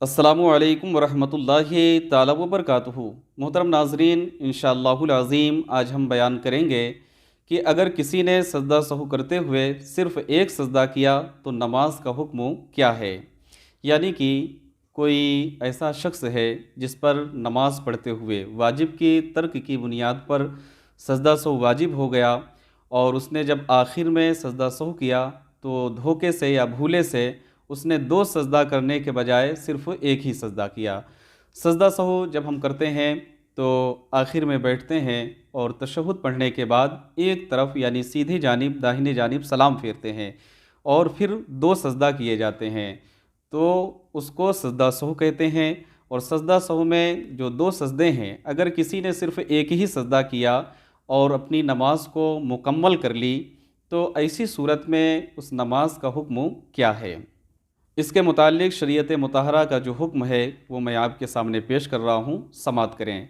अस्सलामुअलैकुम वरहमतुल्लाहि ताला वबरकातुहू। मोहतरम नाजरीन, इंशाअल्लाहुल अज़ीम आज हम बयान करेंगे कि अगर किसी ने सजदा सहू करते हुए सिर्फ़ एक सजदा किया तो नमाज का हुक्म क्या है। यानी कि कोई ऐसा शख्स है जिस पर नमाज पढ़ते हुए वाजिब की तर्क की बुनियाद पर सजदा सहू वाजिब हो गया और उसने जब आखिर में सजदा सहू किया तो धोखे से या भूले से उसने दो सजदा करने के बजाय सिर्फ़ एक ही सजदा किया। सजदा सहू जब हम करते हैं तो आखिर में बैठते हैं और तशहुद पढ़ने के बाद एक तरफ यानी सीधी जानिब दाहिने जानिब सलाम फेरते हैं और फिर दो सजदा किए जाते हैं, तो उसको सजदा सहू कहते हैं। और सजदा सहू में जो दो सजदे हैं, अगर किसी ने सिर्फ़ एक ही सजदा किया और अपनी नमाज को मुकम्मल कर ली तो ऐसी सूरत में उस नमाज का हुक्म क्या है। इसके मुतालिक शरीयत मुतहरा का जो हुक्म है वो मैं आपके सामने पेश कर रहा हूँ, समाअत करें।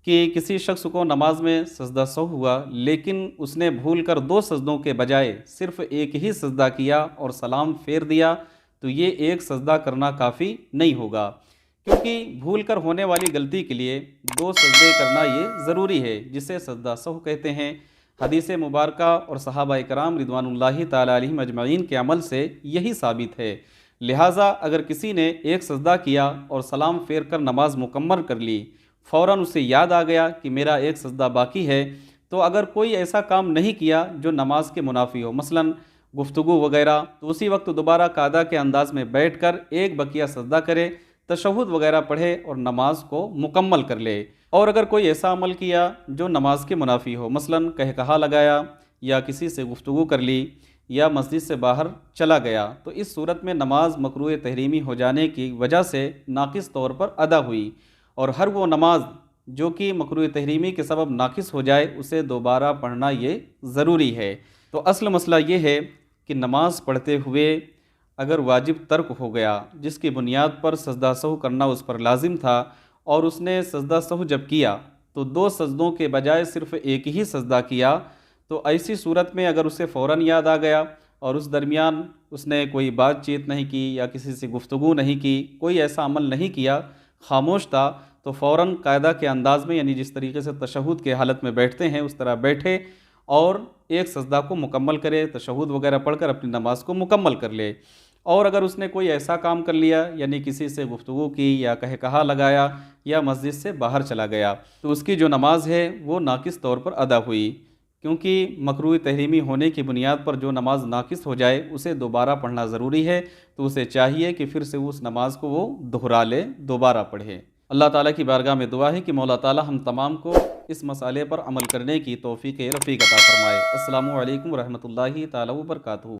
कि किसी शख्स को नमाज में सजदा सहू हुआ लेकिन उसने भूल कर दो सजदों के बजाय सिर्फ़ एक ही सजदा किया और सलाम फेर दिया, तो ये एक सजदा करना काफ़ी नहीं होगा, क्योंकि भूल कर होने वाली गलती के लिए दो सजदे करना ये ज़रूरी है, जिसे सजदा सहू कहते हैं। हदीस मुबारका और सहाबा कराम रिदवानुल्लाहि ताला अलैहिम अजमईन के अमल से यही साबित है। लिहाजा अगर किसी ने एक सजदा किया और सलाम फेर कर नमाज मुकम्मल कर ली, फ़ौरन उसे याद आ गया कि मेरा एक सजदा बाकी है, तो अगर कोई ऐसा काम नहीं किया जो नमाज के मुनाफी हो, मसलन गुफ्तगू वगैरह, तो उसी वक्त दोबारा कायदा के अंदाज में बैठकर एक बकिया सजदा करे, तशहुद वगैरह पढ़े और नमाज को मुकम्मल कर ले। और अगर कोई ऐसा अमल किया जो नमाज के मुनाफी हो, मसलन कहकहा लगाया या किसी से गुफ्तगू कर ली या मस्जिद से बाहर चला गया, तो इस सूरत में नमाज मकरूह तहरीमी हो जाने की वजह से नाकिस तौर पर अदा हुई, और हर वो नमाज जो कि मकरूह तहरीमी के सबब नाकिस हो जाए उसे दोबारा पढ़ना ये ज़रूरी है। तो असल मसला ये है कि नमाज पढ़ते हुए अगर वाजिब तर्क हो गया जिसकी बुनियाद पर सजदा सहू करना उस पर लाजिम था, और उसने सजदा सहू जब किया तो दो सजदों के बजाय सिर्फ़ एक ही सजदा किया, तो ऐसी सूरत में अगर उसे फ़ौरन याद आ गया और उस दरमियान उसने कोई बातचीत नहीं की या किसी से गुफ्तगू नहीं की, कोई ऐसा अमल नहीं किया, खामोश था, तो फ़ौरन कायदा के अंदाज़ में यानी जिस तरीके से तशहुद के हालत में बैठते हैं उस तरह बैठे और एक सजदा को मुकम्मल करे, तशहुद वगैरह पढ़कर अपनी नमाज को मुकम्मल कर ले। और अगर उसने कोई ऐसा काम कर लिया यानी किसी से गुफ्तगू की या कहकहा लगाया या मस्जिद से बाहर चला गया, तो उसकी जो नमाज है वो नाकिस तौर पर अदा हुई, क्योंकि मकरूह तहरीमी होने की बुनियाद पर जो नमाज नाकिस हो जाए उसे दोबारा पढ़ना ज़रूरी है, तो उसे चाहिए कि फिर से उस नमाज को वो दोहरा ले, दोबारा पढ़े। अल्लाह ताला की बारगाह में दुआ है कि मौला ताला हम तमाम को इस मसाले पर अमल करने की तौफीक रफ़ीक अता फ़रमाए। अस्सलामु अलैकुम रहमतुल्लाहि ताला व बरकातहू।